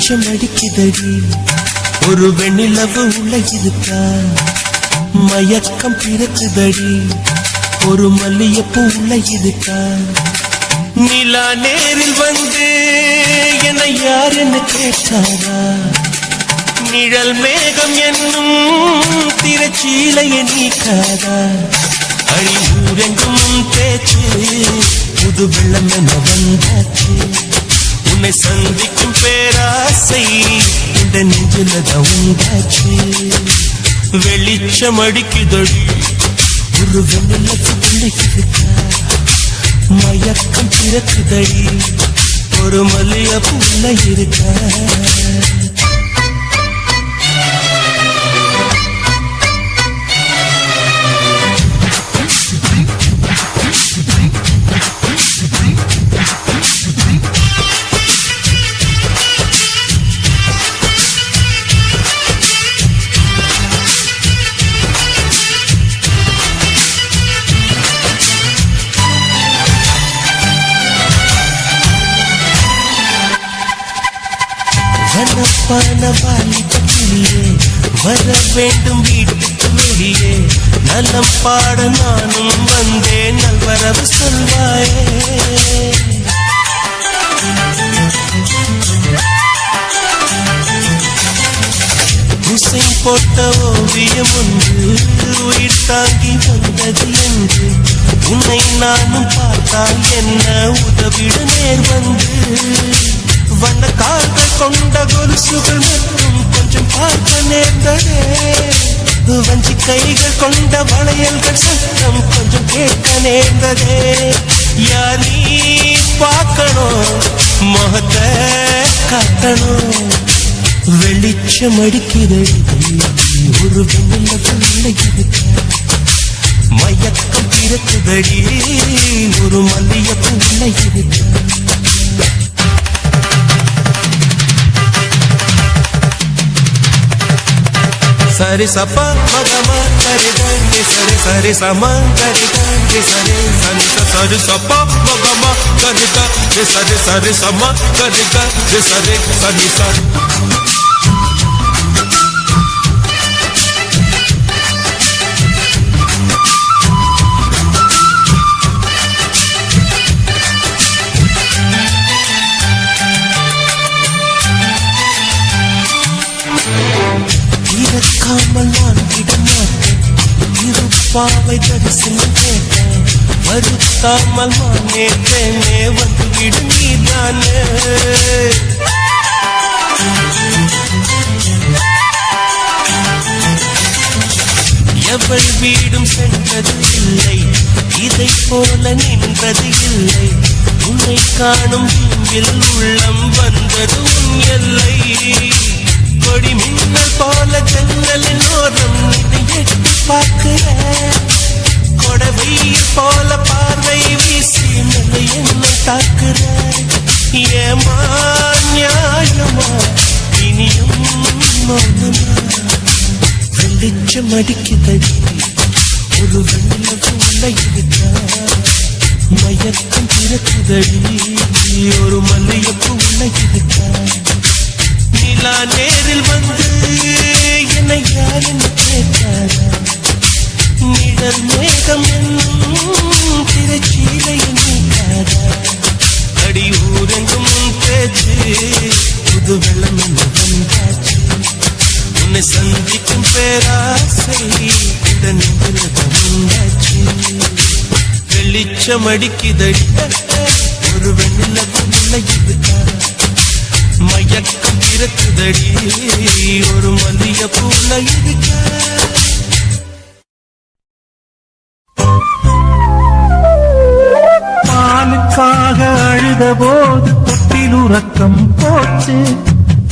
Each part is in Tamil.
வெளிச்சம் அடிக்குதடி ஒரு வெண்ணிலவு உள்ள இருக்கா மயக்கம் பிறக்குதடி ஒரு மல்லியப்பூ உள்ள இருக்கா நிலா நேரில் வந்து என்னை யார் என்ன கேட்டாரா நிழல் மேகம் என்னும் திரைச்சீலையை நீக்காதா அழிவூரெங்கும் பேச்சு புது வெள்ளம் என வந்தாச்சு உன்னை சந்திக்கும் பேராசை இந்த நெஞ்சிலதான் உண்டாச்சு வெளிச்சம் அடிக்குதடி ஒரு வெண்ணிலத்துக்குள்ள இருக்கா மயக்கம் பிறக்குதடி ஒரு மல்லியப்பூ உள்ள இருக்கா வனப்பானவாலியே வர வேண்டும் வீட்டுக்கு வெளியே நலம் பாட நானும் வந்தேன் நல்வரவு சொல்வாயே உசை போட்ட ஓவியம் ஒன்று உயிர் தாங்கி வந்தது என்று உன்னை நானும் பார்த்தால் என்ன உதவிட நேர் வந்து வண்ண கால்கள் கொண்ட கொலுசுகள் மற்றும் கொஞ்சம் பார்க்க நேர்ந்ததே வஞ்சி கைகள் கொண்ட வளையல்கள் சத்தம் கொஞ்சம் கேட்க நேர்ந்ததே யார் நீ பார்க்கணும் முகத்தை காட்டணும் வெளிச்சம் அடிக்கிறது ஒரு வெண்ணிலவுள்ள இருக்கா மயக்கம் பிறக்குதடி ஒரு மல்லியப்பூ உள்ள இருக்கா சரி சப்பா மகமா கரிதே சரி சரி சமா கரிதே சரி சனி சரி சப்பா மகமா கரிதே சரி சரி சமா கரிதே சரி சனி சரி காமல் நான் விட மாட்டேன் இருப்பாவை தரிசனம் கேட்டேன் வருத்தாமல் மானே தேனே வந்து விடு நீதானே எவள் வீடும் சென்றது இல்லை இதை போல நின்றது இல்லை உன்னை காணும் வீம்பில் உள்ளம் வந்தது உன் எல்லை கொடி மின்னல் போல ஜன்னலின் ஓரம் நின்று எட்டி பார்க்கிற கொடவையில் போல பார்வை வீசி நிலை என்னை தாக்குற ஏமா நியாயமா இனியும் மௌனமா வெளிச்சம் அடிக்குதடி ஒரு வெண்ணிலவு உள்ள இருக்கா மயக்கம் பிறக்குதடி ஒரு மல்லியப்பூ உள்ள இருக்கா நிலா நேரில் வந்து என்னை யார் என்ன கேட்டாரா நிழல் மேகம் என்னும் திரைச்சீலை நீக்காதா அடி ஊரெங்கும் பேச்சு புது வெள்ளம் என்ன வந்தாச்சு உன்னை சந்திக்கும் பேராசை இந்த நெஞ்சில் உண்டாச்சு வெளிச்சம் அடிக்குதடி ஒரு வெண்ணிலவு உள்ள இருக்கா மயக்கம் பிறக்குதடி ஒரு மல்லியப்பூ உள்ள இருக்கா பாலுக்காக அழுத போது தொட்டில் உறக்கம் போச்சு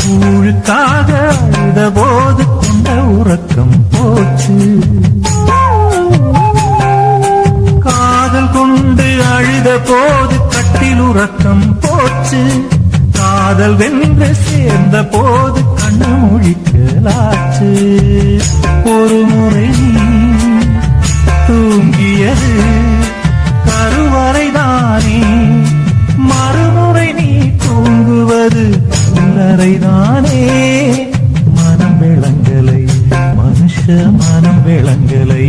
கூழுக்காக அழுத போது கொண்ட உறக்கம் போச்சு காதல் கொண்டு அழுத போது கட்டில் உறக்கம் போச்சு காதல் வென்று சேர்ந்த போது கண்ணு முழிக்கலாச்சு ஒரு முறை தூங்கியது கருவறைதானே மறுமுறை நீ தூங்குவது கல்லறைதான் மனம் விளங்கலை.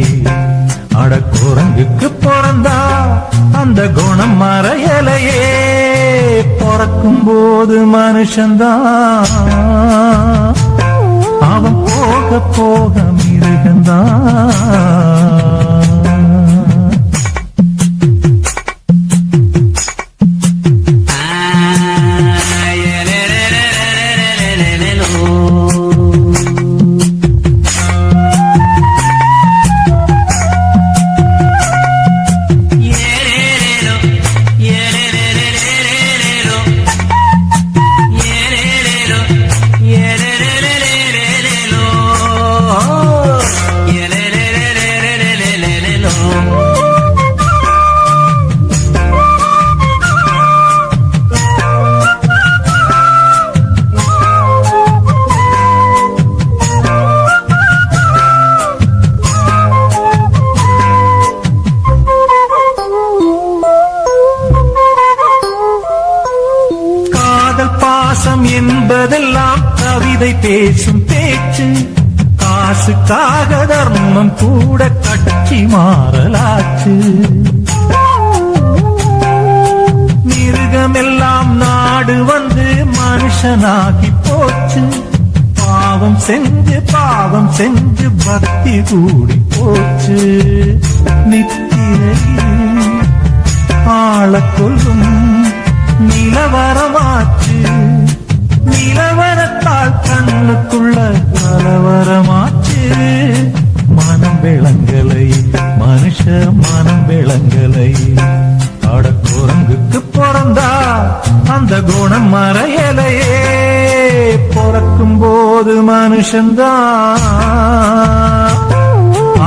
அட குரங்குக்கு பிறந்தா அந்த குணம் மறையலையே. பிறக்கும் போது மனுஷன்தான், அவன் போக போக மிருகந்தான். என்பதெல்லாம் கவிதை பேசும் பேச்சு. காசுக்காக தர்மம் கூட கட்சி மாறலாச்சு. மிருகமெல்லாம் நாடு வந்து மனுஷனாகி போச்சு. பாவம் செஞ்சு பக்தி கூடி போச்சு. நித்திரையில் ஆள கொள்ளும் நிலவரமாச்சு. நிலவரத்தால் கண்ணுக்குள்ள கலவரமாச்சு. மனம் விளங்கலை, மனுஷ மனம் விளங்கலை. அட குரங்குக்கு பிறந்தா அந்த குணம் மறையலையே. பிறக்கும் போது மனுஷன்தான்,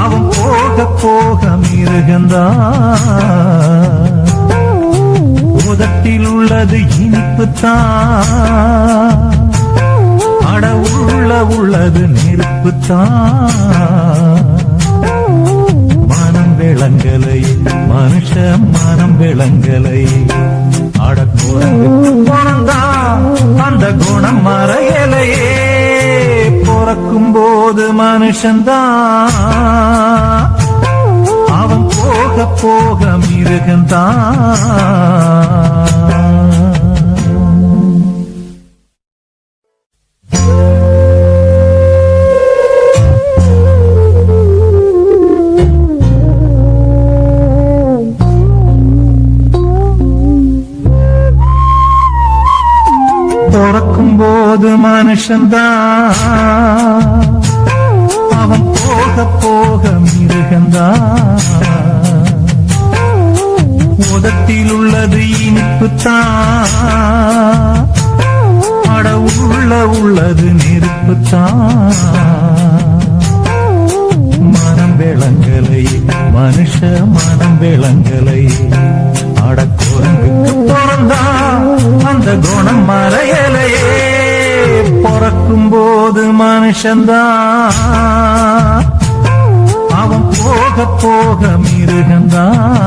அவன் போக போக மிருகந்தான். உதட்டில் உள்ளது இனிப்புத்தான், அட உள்ளது நெருப்புத்தான். மனம் விளங்கலை, மனுஷ மனம் விளங்கலை. அட குரங்குக்கு பிறந்தா அந்த குணம் மறையலையே. பிறக்கும் போது மனுஷன்தான், அவன் போக போக மிருகந்தான். பிறக்கும் போது மனுஷன்தான், அவன் போக போக மிருகந்தான். உதட்டில் உள்ளது இனிப்புத்தான், அட உள்ளது நெருப்புத்தான். மனம் விளங்கலை, மனுஷ மனம் விளங்கலை. அட குரங்குக்கு பிறந்தா அந்த குணம் மறையலையே. பிறக்கும் போது மனுஷன்தான், அவன் போக போக மிருகந்தான்.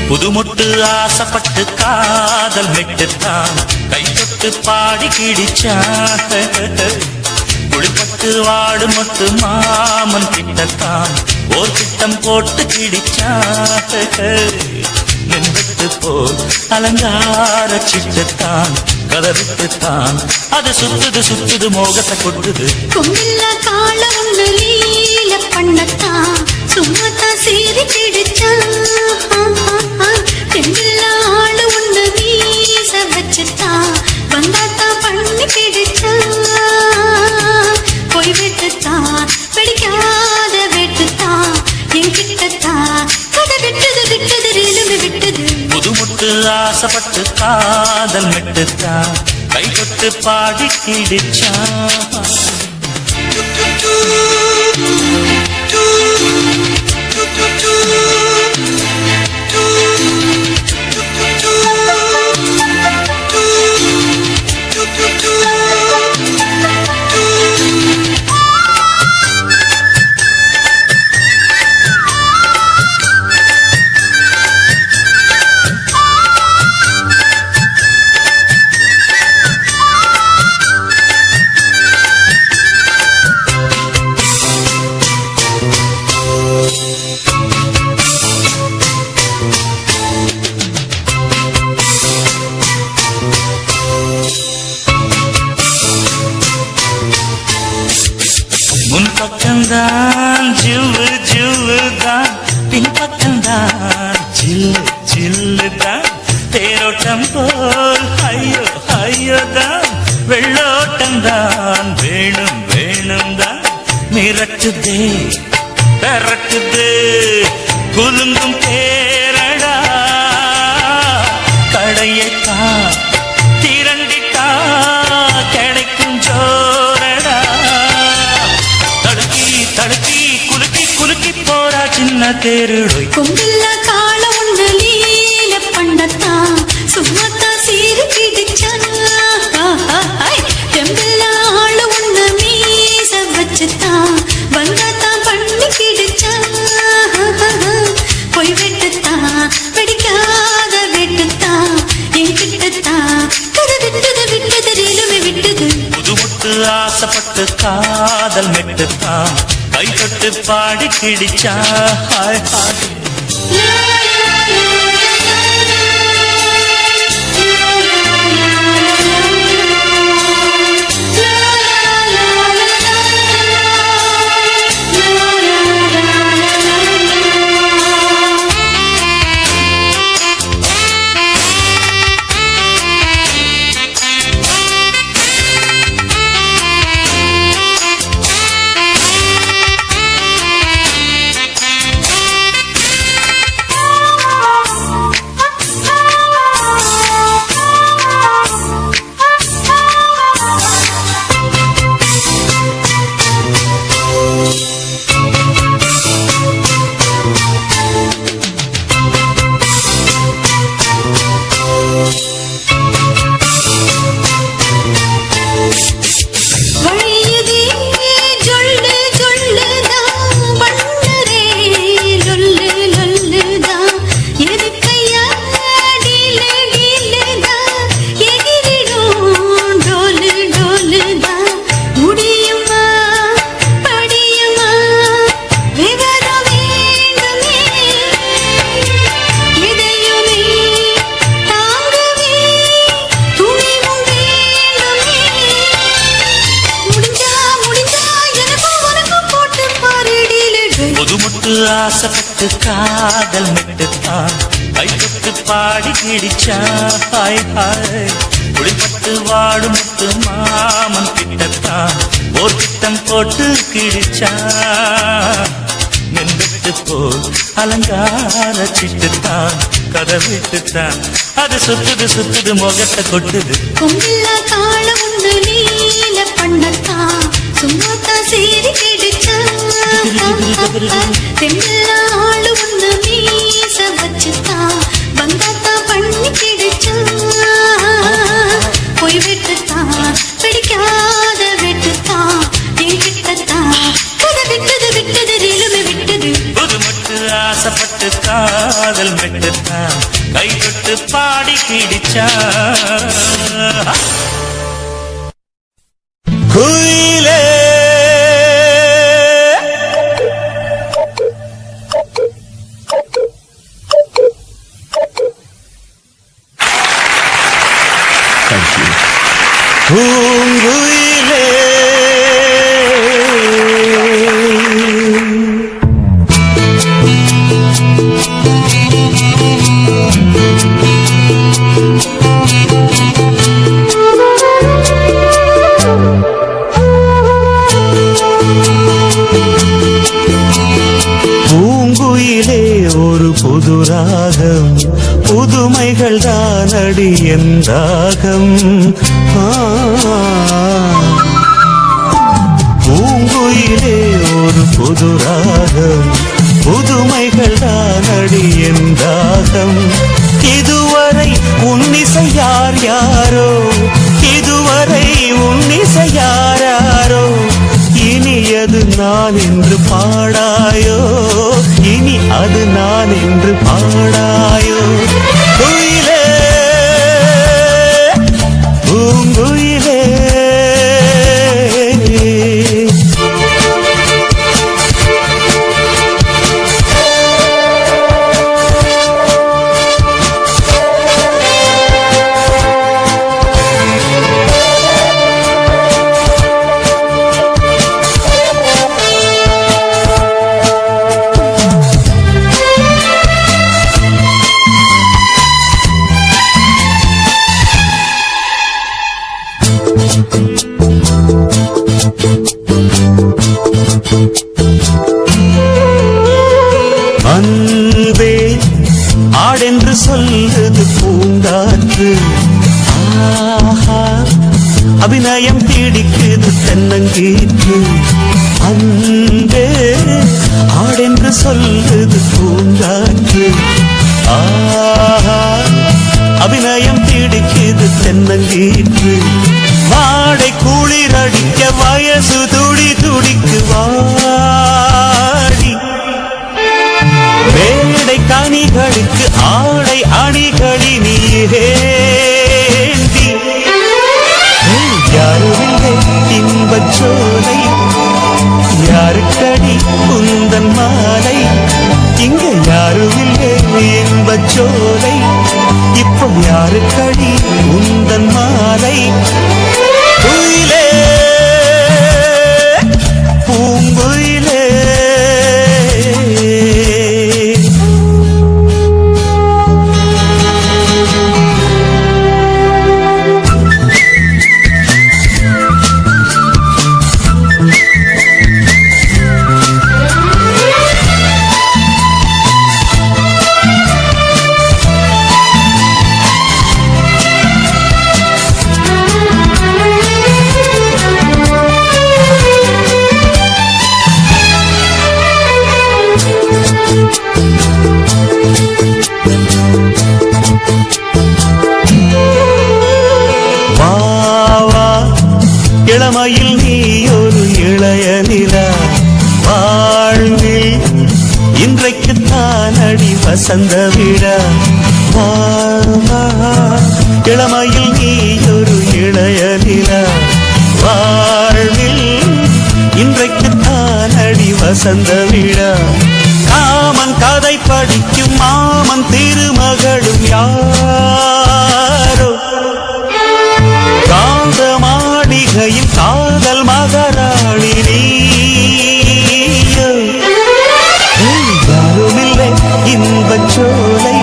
புதுமுட்டு ஆசைப்பட்டு காதல் மெட்டுத்தான் கை தொட்டு பாடி கிடிச்சான். குளிப்பட்டு வாடு மொட்டு மாமன் கிட்டத்தான் ஓர் திட்டம் போட்டு கிடிச்சான். மின்வெட்டு போல் அலங்கார சிட்டுத்தான் கதவிட்டுத்தான் அது சுத்துது சுத்துது மோகத்தை கொட்டுது. கொம்பில்ல கால ஒண்ணு லீல பண்ணத்தான் சும்மாத்தான் சீறி கிடிச்சான். தெம்பில்ல ஆளு ஒண்ணு வீச வச்சுத்தான் வந்தாத்தான் பண்ணி கிடிச்சான். போய் வெட்டுத்தான் பிடிக்காத வெட்டுத்தான் என்கிட்டத்தான் கதை விட்டது விட்டது ரெலும்பு விட்டது. புதுமுட்டு ஆசைப்பட்டு காதல் மெட்டுத்தான் கைப்பட்டு பாடி கிடிச்சான். முன்பக்கம்தான் ஜிவ்வு ஜிவ்வுதான் பின்பக்கம்தான் ஜில்லு ஜில்லுதான் தேரோட்டம் போல் ஐயோ ஐயோதான் வெள்ளோட்டம்தான் வேணும் வேணும் தான் மிரட்டுதே பெரட்டுதே குலுங்கும் தேரடா கடையைத்தான் திரண்டிட்டா கிடைக்கும் ஜோரடா தடுக்கி குலுக்கி குலுக்கி போறா சின்ன தேருடோய். கொம்பில்ல கால ஒண்ணு லீல பண்ணத்தான் சும்மாத்தான் சீறி கிடிச்சான். தெம்பில்ல ஆளு ஒண்ணு மீச வச்சுத்தான் வந்தாத்தான் பண்ணி கிடிச்சான். போய் வெட்டுத்தான் பிடிக்காத வெட்டுத்தான் என்கிட்டத்தான் கதை விட்டது விட்டது ரெலும்பு விட்டது. புதுமுட்டு ஆசைப்பட்டு காதல் மெட்டுத்தான் கைப்பட்டு பாடி கிடிச்சா. ஹாய் ஹாய் ஆசைப்பட்டு காதல் மெட்டுத்தான் கைப்பட்டு பாடி கிடிச்சா. ஹாய் ஹாய் குடிப்பட்டு வாடும் முத்து மாமன் கிட்டத்தான் ஓர் திட்டம் போட்டு கிடிச்சா. மின்வெட்டு போல் அலங்கார சிட்டுத்தான் கதவிட்டுத்தான் அது சுத்துது சுத்துது முகத்தை கொட்டுது. கொம்பில்ல கால ஒண்ணு லீல பண்ணத்தான் சும்மாத்தான் சீறி கிடிச்சான். தெம்பில்ல ஆளு ஒண்ணு மீச வச்சுத்தான் வந்தாத்தான் பண்ணி கிடிச்சான். போய் வெட்டுத்தான் பிடிக்காத வெட்டுத்தான் என்கிட்டத்தான் கதை விட்டது விட்டது ரெலும்பு விட்டது. புதுமுட்டு ஆசைப்பட்டு காதல் மெட்டுத்தான் கைப்பட்டு பாடி கிடிச்சா. குயிலே ராகம் புதுமைகள் தானடி என் ராகம் பூங்குயிலே ஒரு புது ராகம் புதுமைகள் தானடி என் ராகம் இதுவரை உன்னிசை யார் யாரோ இதுவரை உன்னிசை யாரோ இனி அது நான் என்று பாடாயோ இனி அது நான் என்று பாடாயோ குயிலே பூங்குயிலே அன்பே ஆடென்று சொல்லுது பூங்காற்று ஆஹா அபிநயம் பிடிக்குது தென்னங்கீற்று அன்பே ஆடென்று சொல்லுது பூங்காற்று ஆஹா அபிநயம் பிடிக்குது தென்னங்கீற்று வாடை குளிரடிக்க வயசு துடி துடிக்கு வாடி வேடை கனிகளுக்கு ஆடை அணிகளி நீரேண்டி யாருமில்லை இன்பச் சோலை யாருக்கடி குந்தன் மாலை இங்க யாருமில்லை இன்பச் சோலை இப்போ யாருக்கடி குந்தன் மாலை குயிலே பூங்குயிலே இளமையில் நீ ஒரு இளைய நிலா வாழ்வில் இன்றைக்கு தானடி வசந்த விழா இளமையில் நீ ஒரு இளைய நிலா வாழ்வில் இன்றைக்கு தானடி வசந்த விழா காமன் கதை படிக்கும் மாமன் திருமகளும் யாரோ காந்த மாளிகையில் காதல் மகராணி நீயோ யாருமில்லை இன்பச் சோலை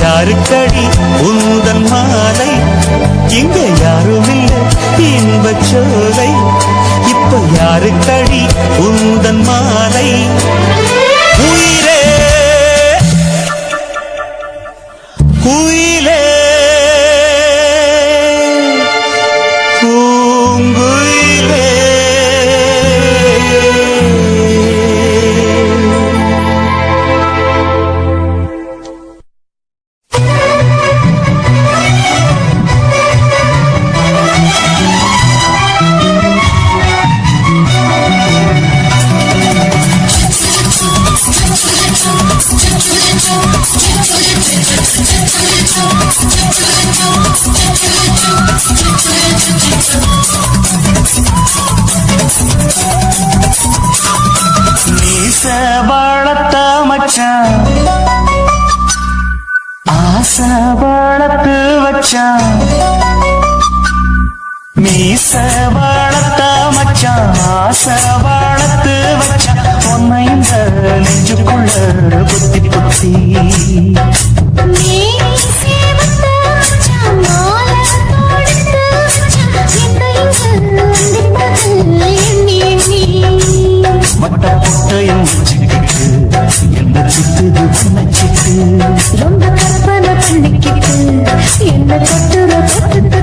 யாருக்கடி உந்தன் மாலை இங்க யாருமில்லை இன்பச் சோலை இப்ப யாருக்கடி உந்தன் மாலை உயிரே குயிலே பூங்குயிலே வளர்த்த மச்சான் ஆசை வளர்த்து வச்சான் மீச வளர்த்த மச்சான் ஆசை வளர்த்து வச்சான் பொன்னை இந்த நெஞ்சுக்குள்ள புத்தி புத்தி மட்ட பொட்டையும் வச்சுக்கிட்டு என்ன சுத்துது ரொம்ப கற்பனை பண்ணிக்கிட்டு என்ன தொட்டுற தொட்டு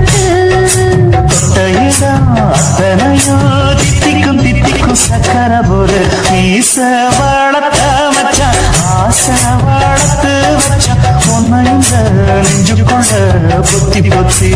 தொட்டையிடம் அத்தனையோ தித்திக்கும் தித்திக்கும் சக்கர போல மீச வளர்த்த மச்சான் ஆசை வளர்த்து வச்சான் உன்னை இந்த நெஞ்சு கொண்ட பொத்தி பொத்தி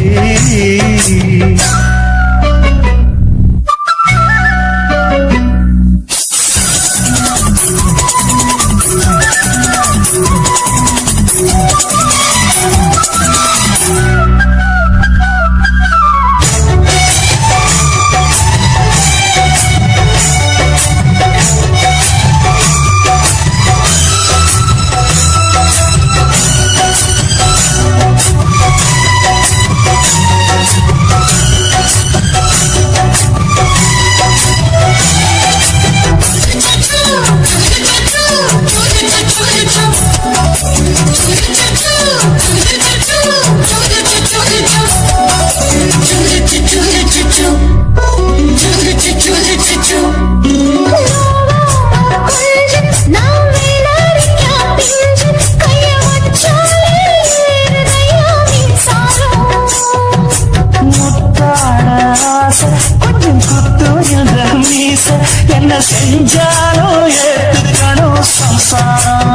என்ன செஞ்சாலும் ஏத்துக்கணும் சம்சாரம்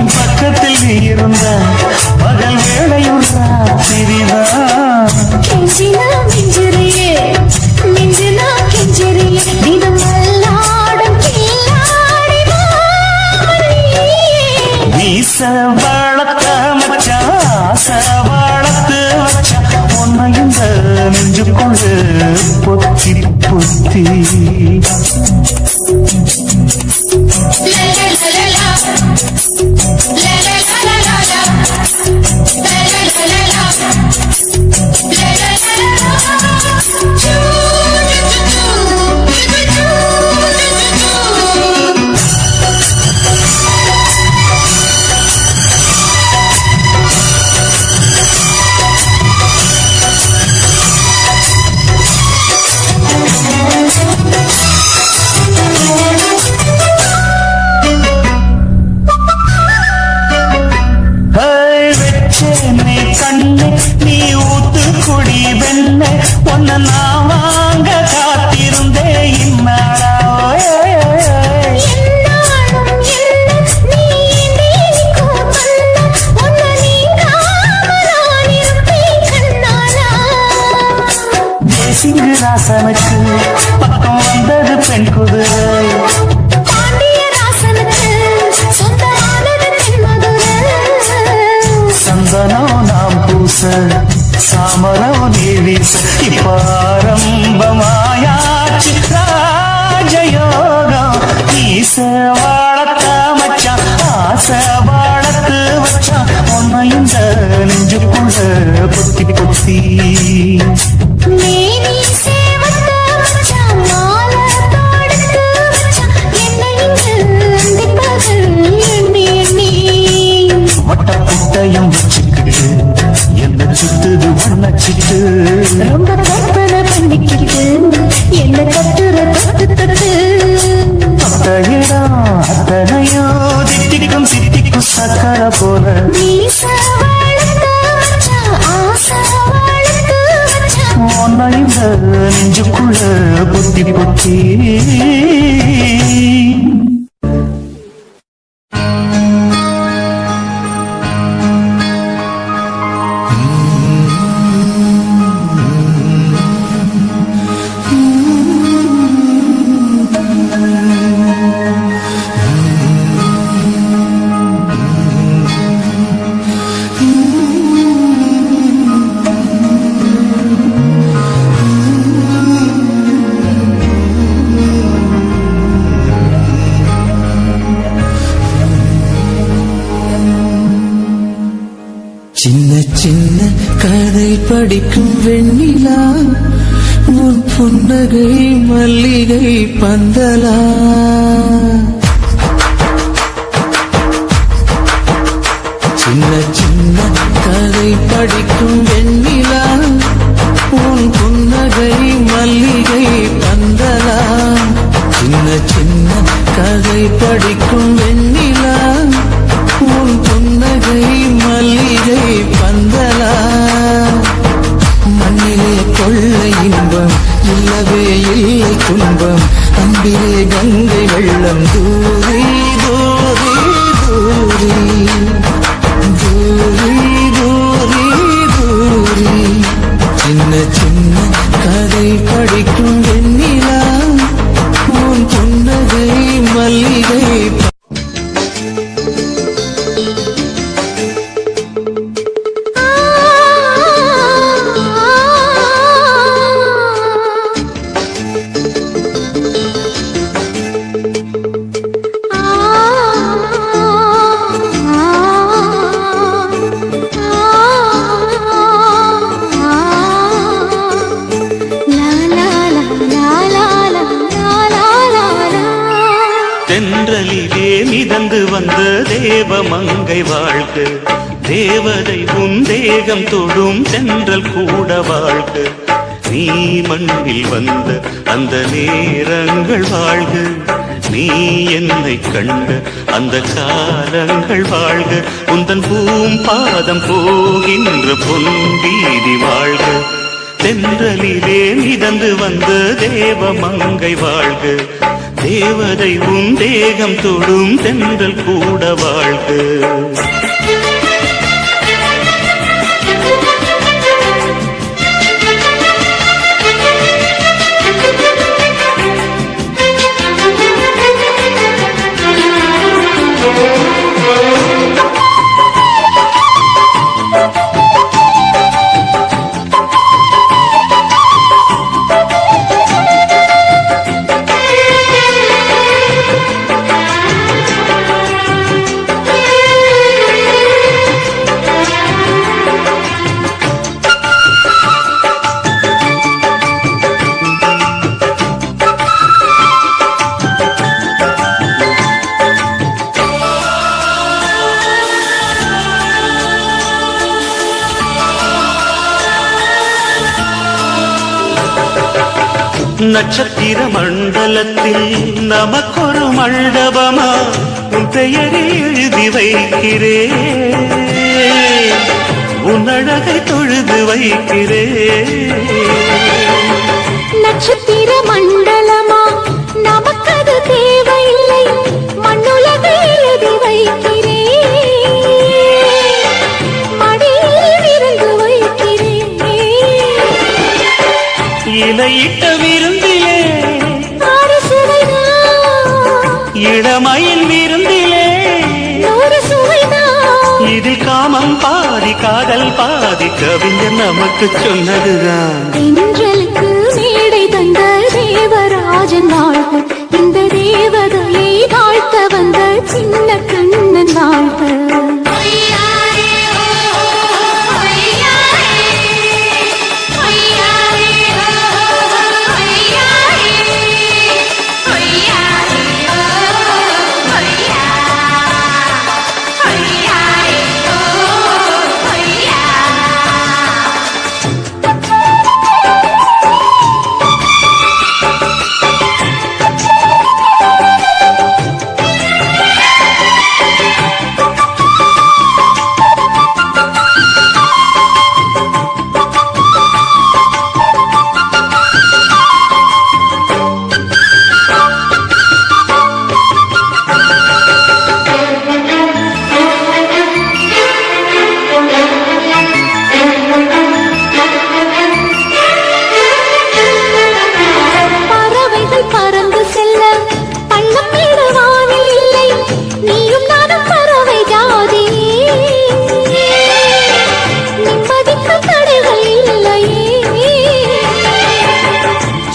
பக்கத்தில் நீ இருந்த பகல் வேளையும் ராத்திரிதான் மீச வளர்த்த மச்சான் ஆசை வளர்த்து வச்சான் உன்னை இந்த நெஞ்சு கொண்டு பொத்தி பொத்தி நீ ஊத்து குடி வெண்ண ஒன்ன நான் வாங்க காத்திருந்தே இன்னாடா தேசிங்கராசனுக்கு பக்கம் வந்தது பெண் குதிரை சந்தனம் நாம் பூச சாமரம் நீ வீச இப்ப ஆரம்பமாயாச்சு ராஜயோகம் ஈச வளர்த்த மச்சான் ஆசை வளர்த்து வச்சான் உன்னை இந்த நெஞ்சுக்குள்ள பொத்தி பொத்தி வட்டப்புட்டையும் வச்சுக்கிட்டு என்ன சுத்துது வண்ணச்சிட்டு ரொம்ப கற்பனை பண்ணிக்கிட்டு என்ன தொட்டுற தொட்டு தொட்டையிடம் அத்தனையோ தித்திக்கும் தித்திக்கும் சக்கர போல உன்னை இந்த நெஞ்சுக்குள்ள பொத்தி பொத்தி சின்ன சின்ன கதை படிக்கும் வெண்ணிலா உன் புன்னகை மல்லிகை பந்தலா சின்ன சின்ன கதை படிக்கும் வெண்ணிலா உன் புன்னகை மல்லிகை பந்தலா காட்டிலே கங்கை வெள்ளம் தூரி தூரி தூரி தூரி தூரி தூரி சின்ன சின்ன கதை படிக்கும் வெண்ணிலா உன் புன்னகை மல்லிகை தென்றலிலே மிதந்து வந்த தேவமங்கை வாழ்க தேவதை உன் தேகம் தொடும் தென்றல் கூட வாழ்க நீ மண்ணில் வந்த அந்த நேரங்கள் வாழ்க நீ என்னை கண்ட அந்த காலங்கள் வாழ்க உந்தன் பாதம் போகின்ற பொன் வீதி வாழ்க தென்றலிலே மிதந்து வந்த தேவமங்கை வாழ்க தேவதை உன் தேகம் தொடும் தென்றல் கூட வாழ்க நட்சத்திர மண்டலத்தில் நமக்கொரு மண்டபமா உன் பெயரை எழுதி வைக்கிறேன் உன் அழகை தொழுது வைக்கிறேன் நட்சத்திர மண்டலமா நமக்கது தேவையில்லை மண்ணுலகை எழுதி வைக்கிறேன் மடியில் இருந்து வைக்கிறேன் இலையிட்ட விருந்திலே இளமயில் விருந்திலே இதில் காமம் பாதி காதல் பாதி கவிஞர் நமக்கு சொன்னதுதான் தென்றலுக்கு மேடை தந்த தேவராஜன் வாழ்க இந்த தேவதையை வாழ்த்த வந்த சின்ன கண்ணன் வாழ்க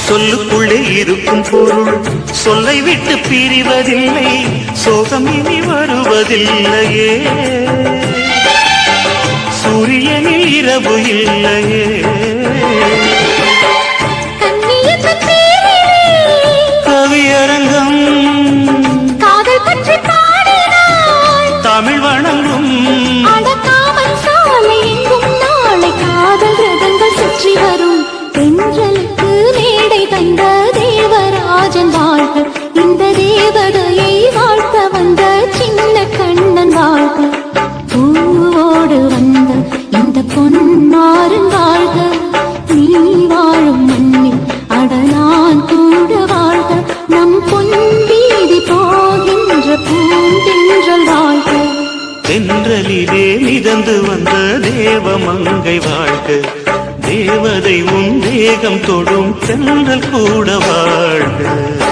சொல்லுக்குள்ளே இருக்கும் பொருள் சொல்லை விட்டு பிரிவதில்லை சோகம் இனி வருவதில்லையே சூரியனில் இரவு இல்லையே கவியரங்கம் காதல் பற்றி பாடினாள் தமிழ் வணங்கும் அடக்காமல் சாலை எங்கும் நாளை காதல் ரதங்கள் சுற்றி வரும் தென்றலுக்கு மேடை தந்த தேவராஜன் வாழ்க இந்த தேவதையை வாழ்த்த வந்த சின்ன கண்ணன் வாழ்க பூவோடு வந்த இந்த பொன்மாறன் வாழ்க நீ வாழும் மண்ணில் அட நான் கூட வாழ்க நம் தேவ மங்கை வாழ்க தேவதை உன் தேகம் தொடும் சென்றல் கூட வாழ்க